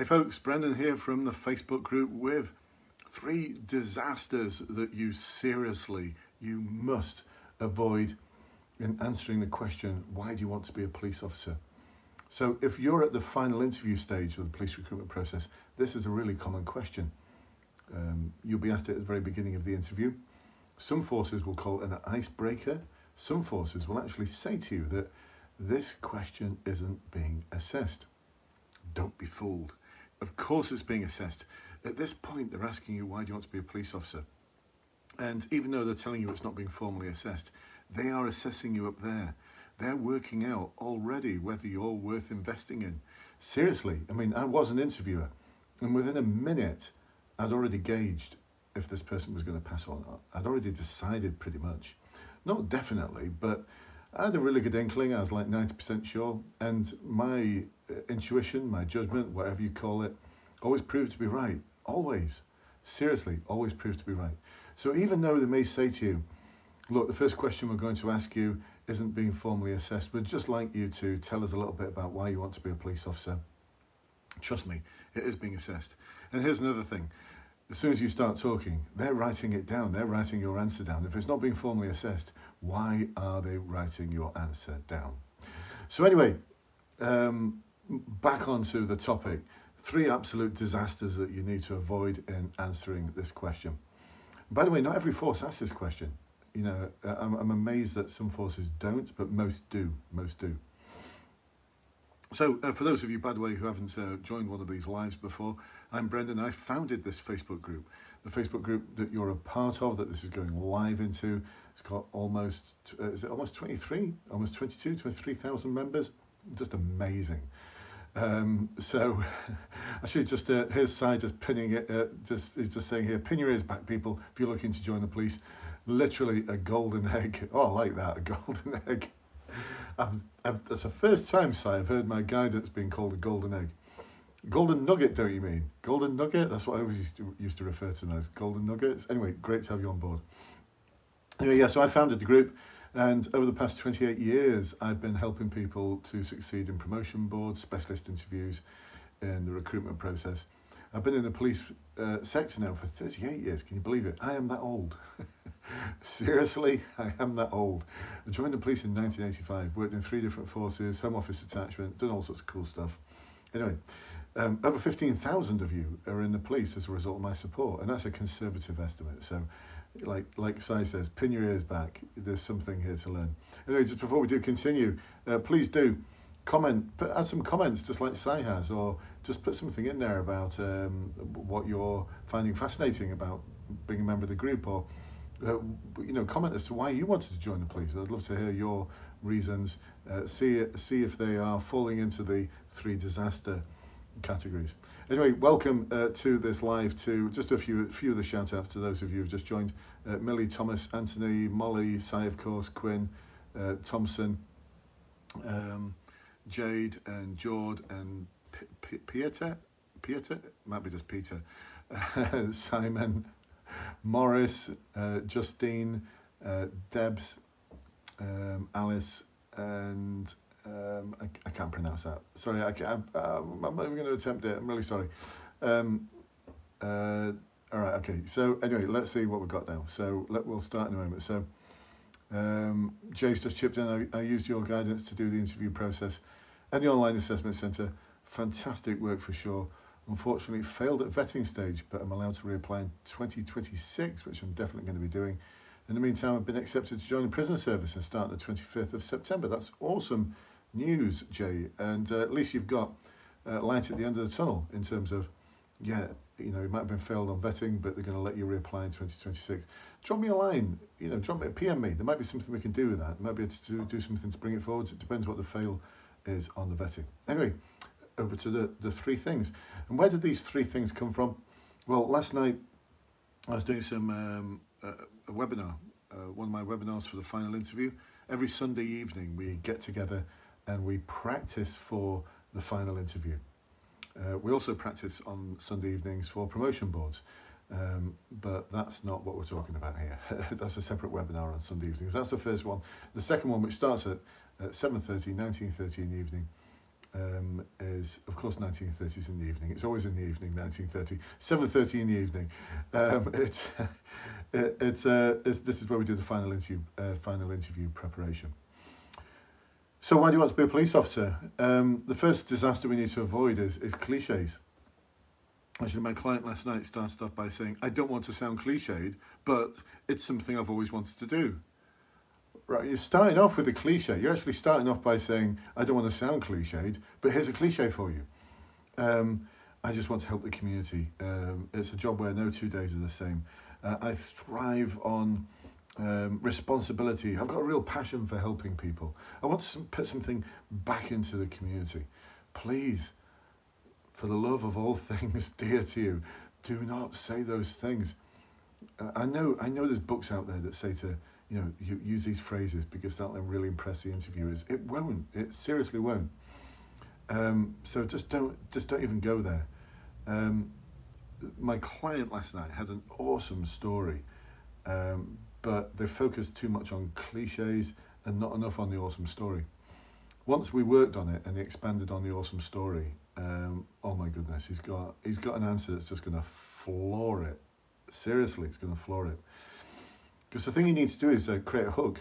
Hey folks, Brendan here from the Facebook group with 3 disasters that you must avoid in answering the question, why do you want to be a police officer? So if you're at the final interview stage of the police recruitment process, this is a really common question. You'll be asked it at the very beginning of the interview. Some forces will call it an icebreaker. Some forces will actually say to you that this question isn't being assessed. Don't be fooled. Of course it's being assessed. At this point, they're asking you, why do you want to be a police officer? And even though they're telling you it's not being formally assessed, they are assessing you up there. They're working out already whether you're worth investing in. Seriously, I mean, I was an interviewer, and within a minute, I'd already gauged if this person was going to pass or not. I'd already decided pretty much. Not definitely, but I had a really good inkling. I was like 90% sure, and my intuition, my judgment, whatever you call it, always proved to be right. Always. Seriously, always proved to be right. So even though they may say to you, look, the first question we're going to ask you isn't being formally assessed, we'd just like you to tell us a little bit about why you want to be a police officer. Trust me, it is being assessed. And here's another thing. As soon as you start talking, they're writing it down. They're writing your answer down. If it's not being formally assessed, why are they writing your answer down? So anyway, back onto the topic. 3 absolute disasters that you need to avoid in answering this question. By the way, not every force asks this question. You know, I'm amazed that some forces don't, but most do. Most do. So for those of you, by the way, who haven't joined one of these lives before, I'm Brendan. I founded this Facebook group. The Facebook group that you're a part of, that this is going live into, it's got almost 23, almost 23,000 members. Just amazing. So I should just, here's Sai just pinning it, he's just saying here, pin your ears back, people, if you're looking to join the police. Literally a golden egg. Oh, I like that, a golden egg. That's the first time, Si, I've heard my guidance being called a golden egg. Golden nugget, don't you mean? Golden nugget? That's what I always used to refer to them as, golden nuggets. Anyway, great to have you on board. Anyway, yeah, so I founded the group, and over the past 28 years, I've been helping people to succeed in promotion boards, specialist interviews, in the recruitment process. I've been in the police sector now for 38 years. Can you believe it? I am that old. Seriously, I am that old. I joined the police in 1985, worked in 3 different forces, home office attachment, done all sorts of cool stuff. Anyway, over 15,000 of you are in the police as a result of my support, and that's a conservative estimate. So, like Si says, pin your ears back. There's something here to learn. Anyway, just before we do continue, please do comment, add some comments just like Si has, or just put something in there about what you're finding fascinating about being a member of the group, or comment as to why you wanted to join the police. I'd love to hear your reasons. See if they are falling into the 3 disaster categories. Anyway, welcome to this live. To just a few of the shout outs to those of you who've just joined: Millie, Thomas, Anthony, Molly, Si, of course, Quinn, Thompson, Jade, and Jord, and Pieter, might be just Peter, Simon, Morris, Justine, Debs, Alice, and I can't pronounce that. Sorry, I'm not even going to attempt it. I'm really sorry. All right, okay. So anyway, let's see what we've got now. So we'll start in a moment. So Jay's just chipped in. I used your guidance to do the interview process and the online assessment centre. Fantastic work for sure. Unfortunately, failed at vetting stage, but I'm allowed to reapply in 2026, which I'm definitely going to be doing. In the meantime, I've been accepted to join the prison service and start the 25th of September. That's awesome news, Jay. And at least you've got light at the end of the tunnel in terms of, yeah, you might have been failed on vetting, but they're going to let you reapply in 2026. Drop me a line, PM me. There might be something we can do with that. Might be able to do something to bring it forward. It depends what the fail is on the vetting. Anyway, over to the 3 things. And where did these 3 things come from? Well, last night I was doing some a webinar, one of my webinars for the final interview. Every Sunday evening we get together and we practice for the final interview. We also practice on Sunday evenings for promotion boards, but that's not what we're talking about here. That's a separate webinar on Sunday evenings. That's the first one. The second one, which starts at 7:30, 19:30 in the evening, is, of course, 1930s in the evening. It's always in the evening, 1930, 7:30 in the evening. This is where we do the final interview preparation. So why do you want to be a police officer? The first disaster we need to avoid is cliches. Actually, my client last night started off by saying, I don't want to sound cliched, but it's something I've always wanted to do. Right, you're starting off with a cliche. You're actually starting off by saying, I don't want to sound cliched, but here's a cliche for you. I just want to help the community. It's a job where no 2 days are the same. I thrive on responsibility. I've got a real passion for helping people. I want to put something back into the community. Please, for the love of all things dear to you, do not say those things. I know there's books out there that say to, you use these phrases because that'll really impress the interviewers. It won't. It seriously won't. So just don't even go there. My client last night had an awesome story, but they focused too much on cliches and not enough on the awesome story. Once we worked on it and he expanded on the awesome story, oh my goodness, he's got an answer that's just going to floor it. Seriously, it's going to floor it. Because the thing you need to do is create a hook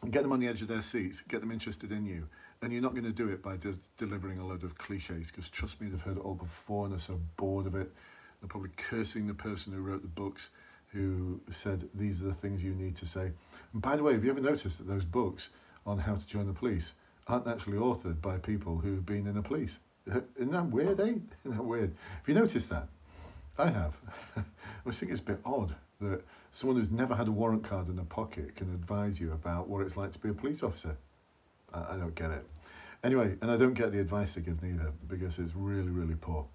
and get them on the edge of their seats, get them interested in you. And you're not going to do it by delivering a load of cliches, because trust me, they've heard it all before and they're so bored of it. They're probably cursing the person who wrote the books, who said, these are the things you need to say. And by the way, have you ever noticed that those books on how to join the police aren't actually authored by people who've been in the police? Isn't that weird, eh? Isn't that weird? Have you noticed that? I have. I always think it's a bit odd that someone who's never had a warrant card in their pocket can advise you about what it's like to be a police officer. I don't get it. Anyway, and I don't get the advice they give neither, because it's really, really poor.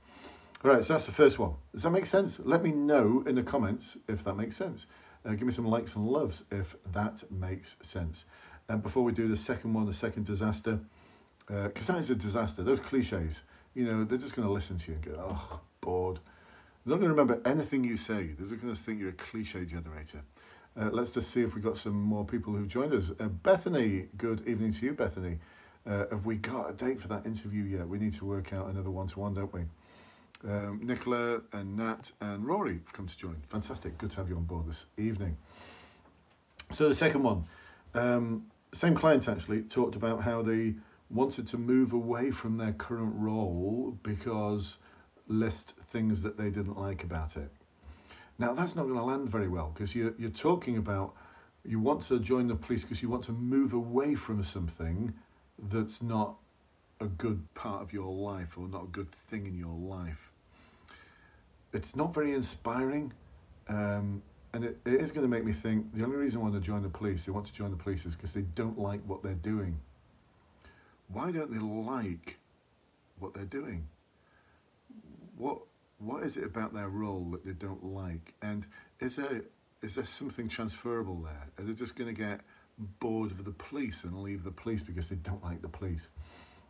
All right, so that's the first one. Does that make sense? Let me know in the comments if that makes sense. Give me some likes and loves if that makes sense. And before we do the second one, the second disaster, because that is a disaster. Those cliches, they're just going to listen to you and go, oh, bored. They're not going to remember anything you say. They're just going to think you're a cliche generator. Let's just see if we've got some more people who've joined us. Bethany, good evening to you, Bethany. Have we got a date for that interview yet? We need to work out another one-to-one, don't we? Nicola and Nat and Rory have come to join. Fantastic. Good to have you on board this evening. So the second one, same client actually talked about how they wanted to move away from their current role because list things that they didn't like about it. Now that's not going to land very well, because you're talking about you want to join the police because you want to move away from something that's not a good part of your life or not a good thing in your life. It's not very inspiring, and it is going to make me think the only reason they want to join the police is because they don't like what they're doing. Why don't they like what they're doing? What is it about their role that they don't like? And is there something transferable there? Are they just going to get bored of the police and leave the police because they don't like the police?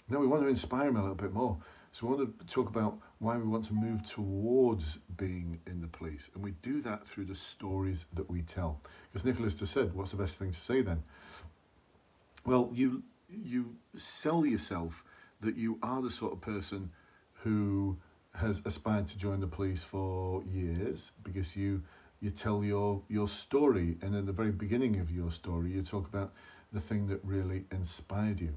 No, we want to inspire them a little bit more. So we want to talk about why we want to move towards being in the police. And we do that through the stories that we tell. Because Nicholas just said, what's the best thing to say then? Well, you sell yourself that you are the sort of person who has aspired to join the police for years, because you tell your story, and in the very beginning of your story you talk about the thing that really inspired you.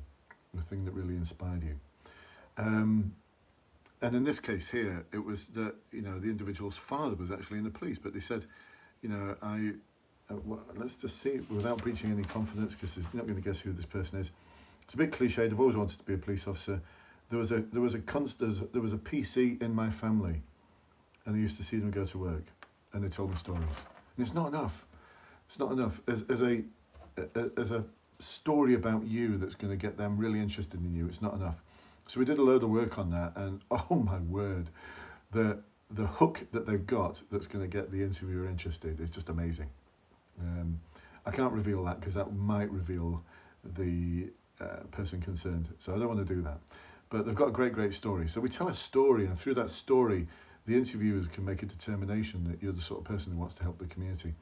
And in this case here, it was that the individual's father was actually in the police, but they said, let's just see, without breaching any confidence, because you're not going to guess who this person is. It's a bit cliched. I've always wanted to be a police officer. There was a PC in my family, and I used to see them go to work, and they told me stories. And it's not enough. It's not enough as a story about you that's going to get them really interested in you. It's not enough. So we did a load of work on that, and oh my word, the hook that they've got that's going to get the interviewer interested is just amazing. I can't reveal that because that might reveal the person concerned, so I don't want to do that. But they've got a great story. So we tell a story, and through that story, the interviewers can make a determination that you're the sort of person who wants to help the community.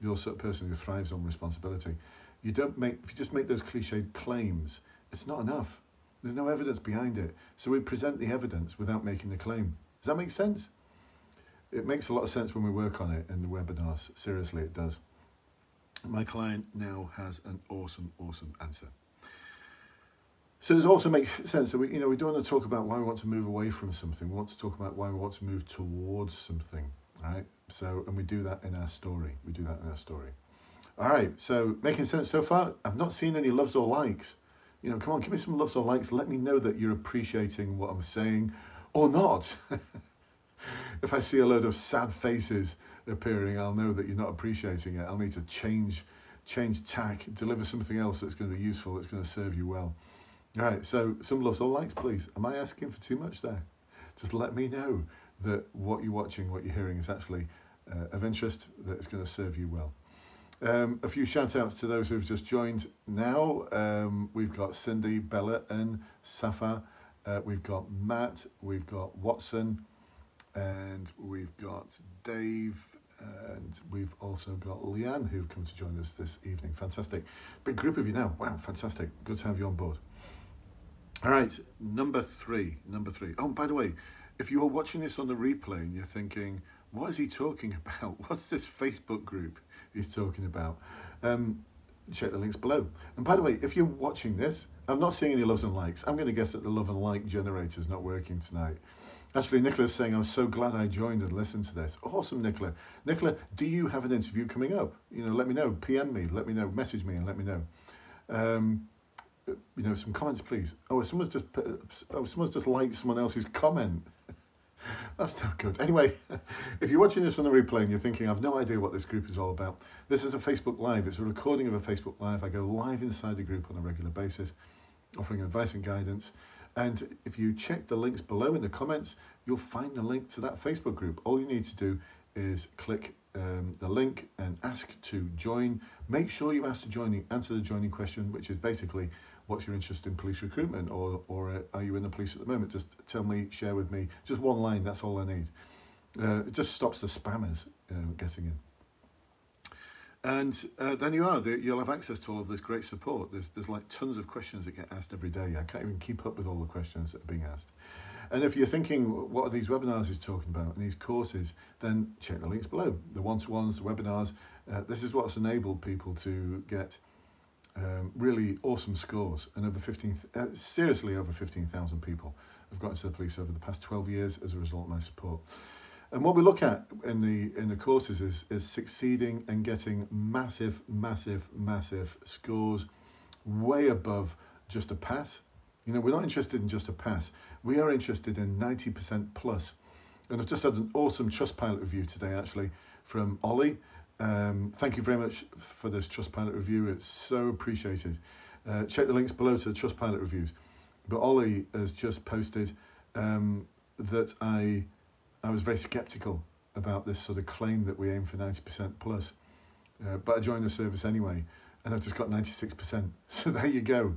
You're the sort of person who thrives on responsibility. If you just make those cliched claims, it's not enough. There's no evidence behind it. So we present the evidence without making the claim. Does that make sense? It makes a lot of sense when we work on it in the webinars. Seriously, it does. My client now has an awesome, awesome answer. So does it also make sense that we don't want to talk about why we want to move away from something. We want to talk about why we want to move towards something, right? So, and we do that in our story. All right, so making sense so far? I've not seen any loves or likes. Come on, give me some loves or likes. Let me know that you're appreciating what I'm saying or not. If I see a load of sad faces appearing, I'll know that you're not appreciating it. I'll need to change tack, deliver something else that's going to be useful, that's going to serve you well. All right, so some loves or likes, please. Am I asking for too much there? Just let me know that what you're watching, what you're hearing is actually of interest, that it's going to serve you well. A few shout outs to those who've just joined now. We've got Cindy, Bella and Safa. We've got Matt, we've got Watson, and we've got Dave, and we've also got Leanne who've come to join us this evening. Fantastic. Big group of you now. Wow, fantastic. Good to have you on board. All right, number three. Oh, by the way, if you're watching this on the replay and you're thinking, what is he talking about? What's this Facebook group he's talking about? Check the links below. And by the way, if you're watching this, I'm not seeing any loves and likes. I'm going to guess that the love and like generator is not working tonight. Actually, Nicola's saying, I'm so glad I joined and listened to this. Awesome, Nicola. Nicola, do you have an interview coming up? Let me know. PM me. Let me know. Message me and let me know. Some comments, please. Someone's just liked someone else's comment. That's not good. Anyway, if you're watching this on the replay and you're thinking, I've no idea what this group is all about, this is a Facebook Live. It's a recording of a Facebook Live. I go live inside the group on a regular basis, offering advice and guidance. And if you check the links below in the comments, you'll find the link to that Facebook group. All you need to do is click the link and ask to join. Make sure you answer the joining question, which is basically, what's your interest in police recruitment, or are you in the police at the moment? Just tell me, share with me. Just one line, that's all I need. It just stops the spammers getting in. And then you'll have access to all of this great support. There's like tons of questions that get asked every day. I can't even keep up with all the questions that are being asked. And if you're thinking, what are these webinars he's talking about and these courses, then check the links below. The one-to-ones, the webinars. This is what's enabled people to get really awesome scores. And seriously over 15,000 people have got into the police over the past 12 years as a result of my support. And what we look at in the courses is succeeding and getting massive scores way above just a pass. We're not interested in just a pass. We are interested in 90% plus. And I've just had an awesome Trustpilot review today, actually, from Ollie. Thank you very much for this Trustpilot review. It's so appreciated. Check the links below to the Trustpilot reviews. But Ollie has just posted that I was very skeptical about this sort of claim that we aim for 90% plus. But I joined the service anyway, and I've just got 96%. So there you go.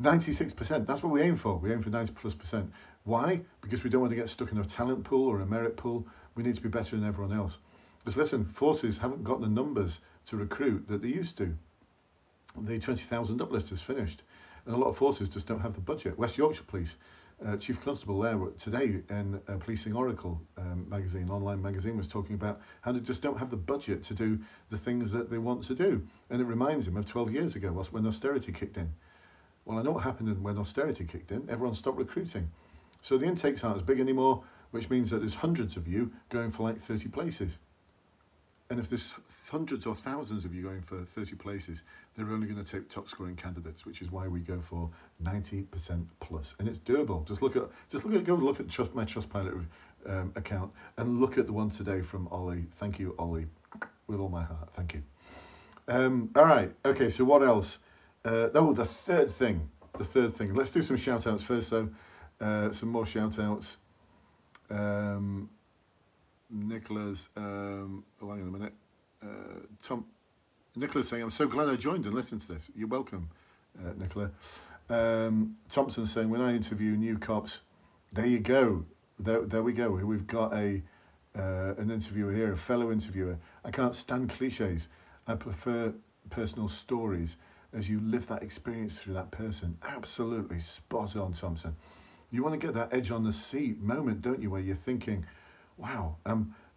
96%, that's what we aim for. We aim for 90+%. Why? Because we don't want to get stuck in a talent pool or a merit pool. We need to be better than everyone else. Because listen, forces haven't got the numbers to recruit that they used to. The 20,000 uplift is finished, and a lot of forces just don't have the budget. West Yorkshire Police, Chief Constable there today in Policing Oracle magazine, online magazine, was talking about how they just don't have the budget to do the things that they want to do. And it reminds him of 12 years ago when austerity kicked in. Well, I know what happened when austerity kicked in. Everyone stopped recruiting. So the intakes aren't as big anymore, which means that there's hundreds of you going for like 30 places. And if there's hundreds or thousands of you going for 30 places, they're only going to take top scoring candidates, which is why we go for 90% plus. And it's doable. Go look at my Trustpilot account and look at the one today from Ollie. Thank you, Ollie, with all my heart. Thank you. All right. Okay. So what else? The third thing. Let's do some shout outs first. So some more shout outs. Nicola's, hang on a minute. Nicola's saying, I'm so glad I joined and listened to this. You're welcome, Nicola. Thompson's saying, when I interview new cops, there you go. There we go. We've got an interviewer here, a fellow interviewer. I can't stand cliches. I prefer personal stories. as you live that experience through that person. Absolutely spot on, Thompson. You want to get that edge on the seat moment, don't you, where you're thinking, wow,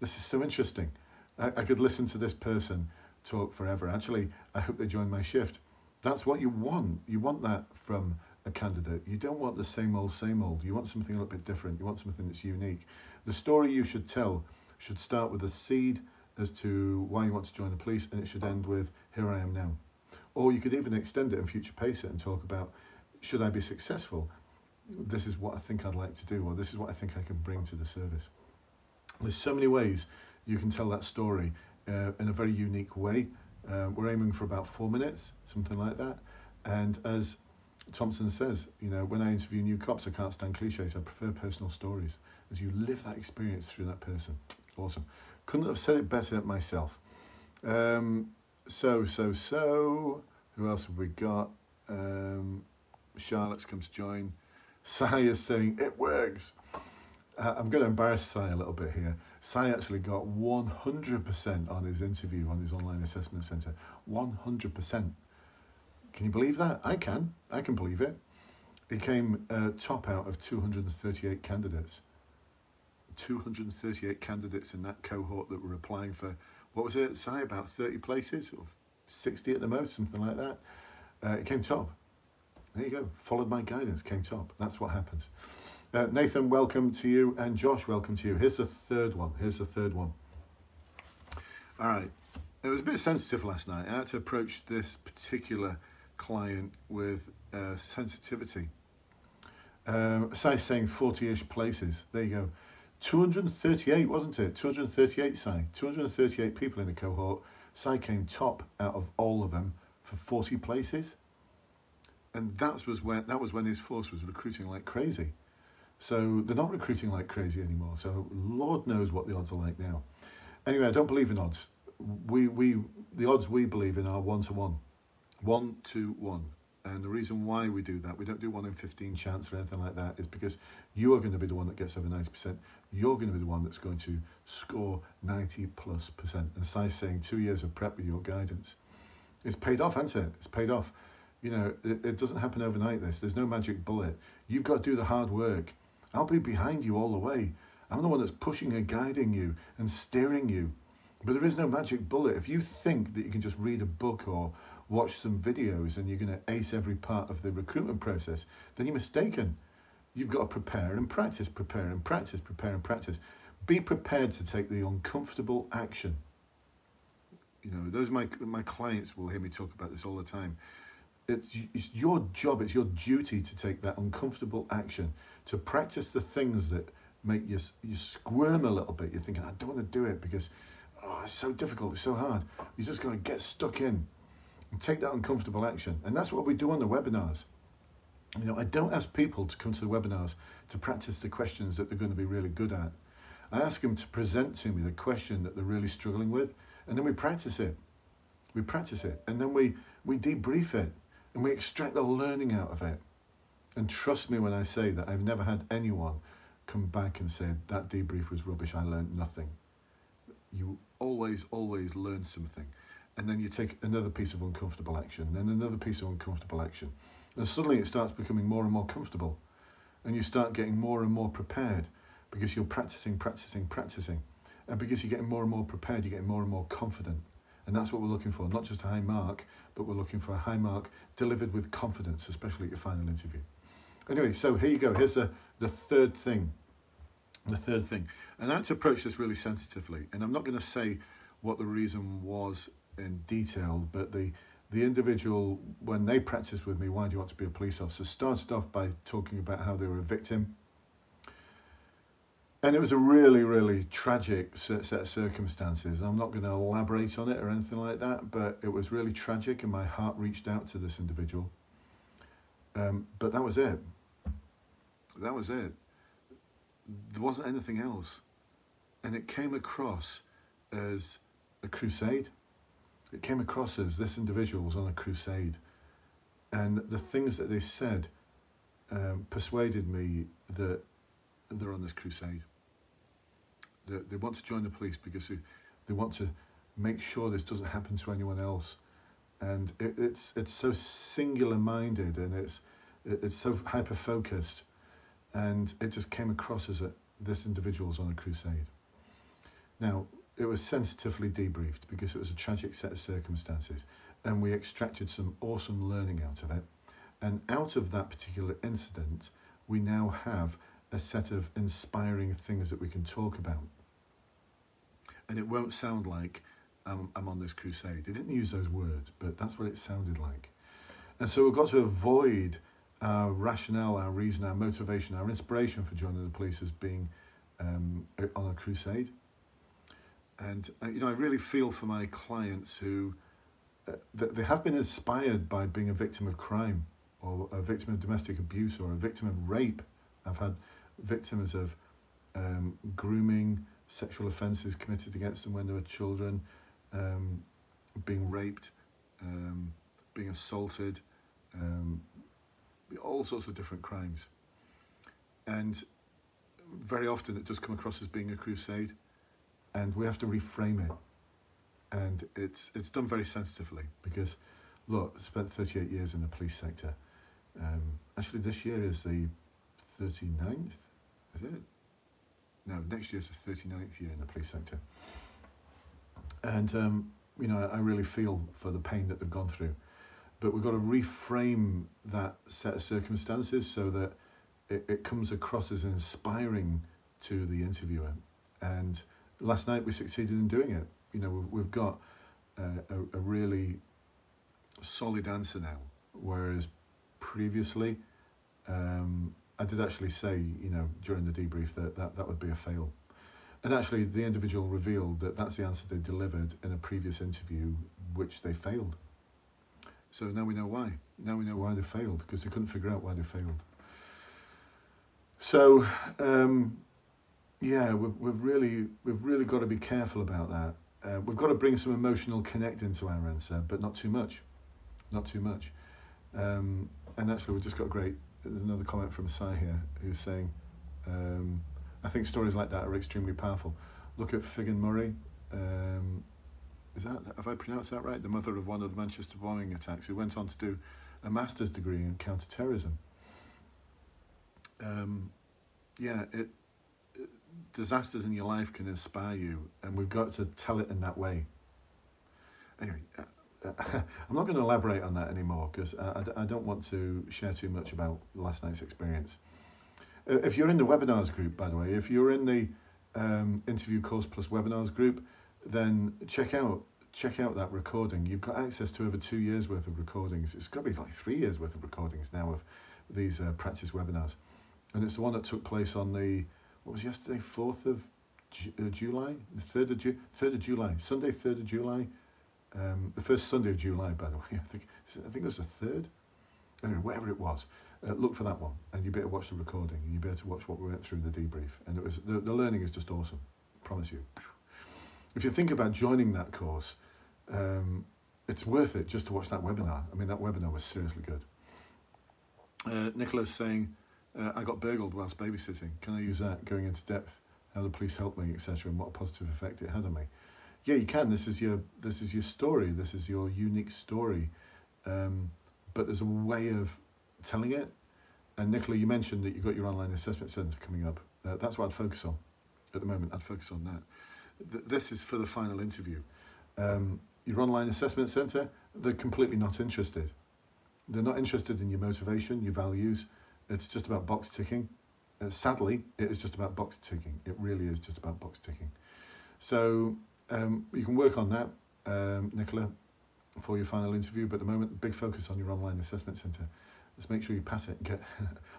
this is so interesting. I could listen to this person talk forever. Actually, I hope they join my shift. That's what you want. You want that from a candidate. You don't want the same old, same old. You want something a little bit different. You want something that's unique. The story you should tell should start with a seed as to why you want to join the police, and it should end with, here I am now. Or you could even extend it and future pace it and talk about, should I be successful? This is what I think I'd like to do, or this is what I think I can bring to the service. There's so many ways you can tell that story in a very unique way. We're aiming for about 4 minutes, something like that. And as Thompson says, you know, when I interview new cops, I can't stand cliches. I prefer personal stories, as you live that experience through that person. Awesome. Couldn't have said it better myself. So, who else have we got? Charlotte's come to join. Sai is saying, it works. I'm going to embarrass Sai a little bit here. Sai actually got 100% on his interview on his online assessment centre. 100%. Can you believe that? I can believe it. He came top out of 238 candidates. 238 candidates in that cohort that were applying for, what was it, Sai, about 30 places, or 60 at the most, something like that. It came top. There you go. Followed my guidance, came top. That's what happened. Nathan, welcome to you, and Josh, welcome to you. Here's the third one. All right. It was a bit sensitive last night. I had to approach this particular client with sensitivity. Sai's saying 40-ish places. There you go. 238, wasn't it? 238, Sai. 238 people in the cohort. Sai came top out of all of them for 40 places. And that was when his force was recruiting like crazy. So they're not recruiting like crazy anymore. So Lord knows what the odds are like now. Anyway, I don't believe in odds. The odds we believe in are 1-to-1. 1-to-1. And the reason why we do that, we don't do 1 in 15 chance or anything like that, is because you are going to be the one that gets over 90%. You're going to be the one that's going to score 90+%. And Sai's saying 2 years of prep with your guidance. It's paid off, hasn't it? It's paid off. You know, it doesn't happen overnight, this. There's no magic bullet. You've got to do the hard work. I'll be behind you all the way. I'm the one that's pushing and guiding you and steering you. But there is no magic bullet. If you think that you can just read a book or watch some videos and you're going to ace every part of the recruitment process, then you're mistaken. You've got to prepare and practice, prepare and practice, prepare and practice. Be prepared to take the uncomfortable action. You know, those my clients will hear me talk about this all the time. It's your job, it's your duty to take that uncomfortable action, to practice the things that make you squirm a little bit. You're thinking, I don't want to do it because it's so difficult, it's so hard. You just got to get stuck in and take that uncomfortable action. And that's what we do on the webinars. You know, I don't ask people to come to the webinars to practice the questions that they're going to be really good at. I ask them to present to me the question that they're really struggling with, and then we practice it. We practice it, and then we debrief it, and we extract the learning out of it. And trust me when I say that I've never had anyone come back and say, that debrief was rubbish, I learned nothing. You always learn something. And then you take another piece of uncomfortable action, then another piece of uncomfortable action. And suddenly it starts becoming more and more comfortable. And you start getting more and more prepared because you're practicing. And because you're getting more and more prepared, you're getting more and more confident. And that's what we're looking for, not just a high mark, but we're looking for a high mark delivered with confidence, especially at your final interview. Anyway, so here you go. Here's the third thing. The third thing. And I had to approach this really sensitively. And I'm not going to say what the reason was in detail, but the individual, when they practiced with me, why do you want to be a police officer, started off by talking about how they were a victim. And it was a really tragic set of circumstances. I'm not going to elaborate on it or anything like that, but it was really tragic and my heart reached out to this individual. But that was it. That was it. There wasn't anything else. And it came across as a crusade. It came across as this individual was on a crusade. And the things that they said persuaded me that they're on this crusade. They want to join the police because they want to make sure this doesn't happen to anyone else. and it's so singular-minded, and it's so hyper-focused, and it just came across as this individual's on a crusade. Now, it was sensitively debriefed because it was a tragic set of circumstances, and we extracted some awesome learning out of it. And out of that particular incident, we now have a set of inspiring things that we can talk about. And it won't sound like I'm on this crusade. It didn't use those words, but that's what it sounded like. And so we've got to avoid our rationale, our reason, our motivation, our inspiration for joining the police as being on a crusade. And you know, I really feel for my clients who they have been inspired by being a victim of crime, or a victim of domestic abuse, or a victim of rape. I've had victims of grooming, sexual offences committed against them when they were children, being raped, being assaulted, all sorts of different crimes. And very often it does come across as being a crusade, and we have to reframe it. And it's done very sensitively, because, look, I spent 38 years in the police sector. Actually, this year is the 39th, is it? No, next year's the 39th year in the police sector. And, you know, I really feel for the pain that they've gone through. But we've got to reframe that set of circumstances so that it comes across as inspiring to the interviewer. And last night we succeeded in doing it. You know, we've got a really solid answer now, whereas previously I did actually say, you know, during the debrief that would be a fail. And actually the individual revealed that that's the answer they delivered in a previous interview, which they failed. So now we know why. Now we know why they failed, because they couldn't figure out why they failed. So, yeah, we've really got to be careful about that. We've got to bring some emotional connect into our answer, but not too much. Not too much. And actually, we've just got there's another comment from Sai here, who's saying, I think stories like that are extremely powerful. Look at Figan Murray. Have I pronounced that right? The mother of one of the Manchester bombing attacks, who went on to do a master's degree in counter-terrorism. Disasters in your life can inspire you, and we've got to tell it in that way. Anyway, I'm not going to elaborate on that anymore, because I don't want to share too much about last night's experience. If you're in the webinars group, by the way, if you're in the Interview Course Plus webinars group, then check out that recording. You've got access to over 2 years worth of recordings. It's got to be like 3 years worth of recordings now of these practice webinars. And it's the one that took place on the, what was yesterday, 4th of July? The 3rd of July, Sunday 3rd of July. The first Sunday of July, by the way. I think it was the 3rd. Anyway, whatever it was, look for that one, and you better watch the recording, and you better watch what we went through in the debrief. And it was the learning is just awesome, promise you. If you think about joining that course, it's worth it just to watch that webinar. I mean, that webinar was seriously good. Nicola's saying, I got burgled whilst babysitting. Can I use that, going into depth, how the police helped me, etc., and what a positive effect it had on me? Yeah, you can. This is your story. This is your unique story. But there's a way of telling it. And Nicola, you mentioned that you've got your online assessment centre coming up. That's what I'd focus on at the moment. I'd focus on that. This is for the final interview. Your online assessment centre, they're completely not interested. They're not interested in your motivation, your values. It's just about box ticking. Sadly, it is just about box ticking. It really is just about box ticking. So you can work on that, Nicola, for your final interview. But at the moment, big focus on your online assessment centre. Let's make sure you pass it. Get,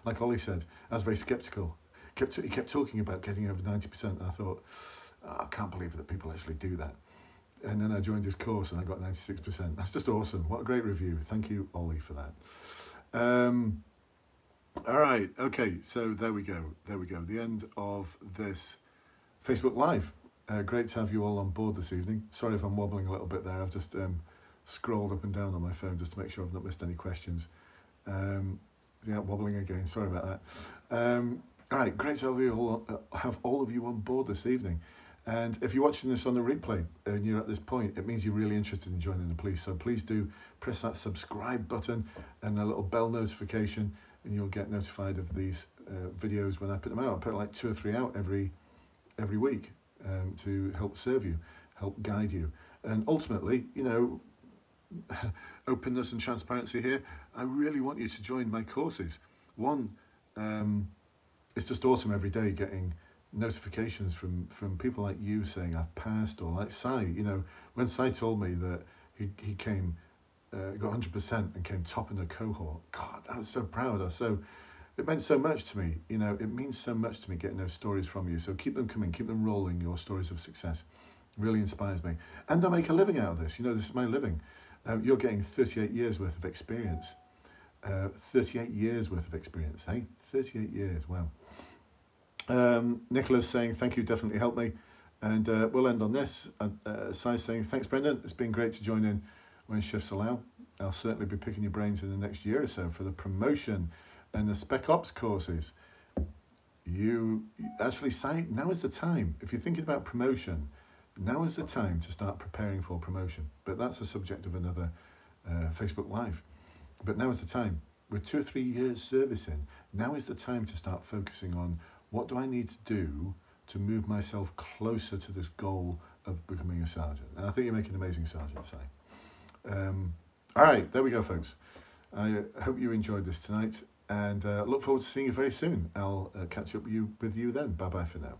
like Ollie said, I was very sceptical. He kept talking about getting over 90%. And I thought, I can't believe that people actually do that. And then I joined his course and I got 96%. That's just awesome. What a great review. Thank you, Ollie, for that. All right. Okay. So there we go. There we go. The end of this Facebook Live. Great to have you all on board this evening. Sorry if I'm wobbling a little bit there. I've just scrolled up and down on my phone just to make sure I've not missed any questions. Yeah, wobbling again. Sorry about that. All right. Great to have all of you on board this evening. And if you're watching this on the replay and you're at this point, it means you're really interested in joining the police. So please do press that subscribe button and a little bell notification, and you'll get notified of these videos when I put them out. I put like 2 or 3 out every week to help serve you, help guide you. And ultimately, you know, openness and transparency here, I really want you to join my courses. One, it's just awesome every day getting notifications from people like you saying I've passed, or like Sai, you know, when Sai told me that he came, got 100% and came top in the cohort, God, I was so proud. It meant so much to me, you know, it means so much to me getting those stories from you. So keep them coming, keep them rolling, your stories of success. Really inspires me. And I make a living out of this, you know, this is my living. You're getting 38 years worth of experience. 38 years worth of experience, hey? 38 years, wow. Nicola's saying, thank you, definitely helped me. And we'll end on this. Sai saying, thanks, Brendan. It's been great to join in when shifts allow. I'll certainly be picking your brains in the next year or so for the promotion and the Spec Ops courses. You actually, Sai, now is the time. If you're thinking about promotion, now is the time to start preparing for promotion. But that's a subject of another Facebook Live. But now is the time. With 2 or 3 years servicing, now is the time to start focusing on what do I need to do to move myself closer to this goal of becoming a sergeant. And I think you're making an amazing sergeant, Si. All right, there we go, folks. I hope you enjoyed this tonight, and look forward to seeing you very soon. I'll catch up with you then. Bye-bye for now.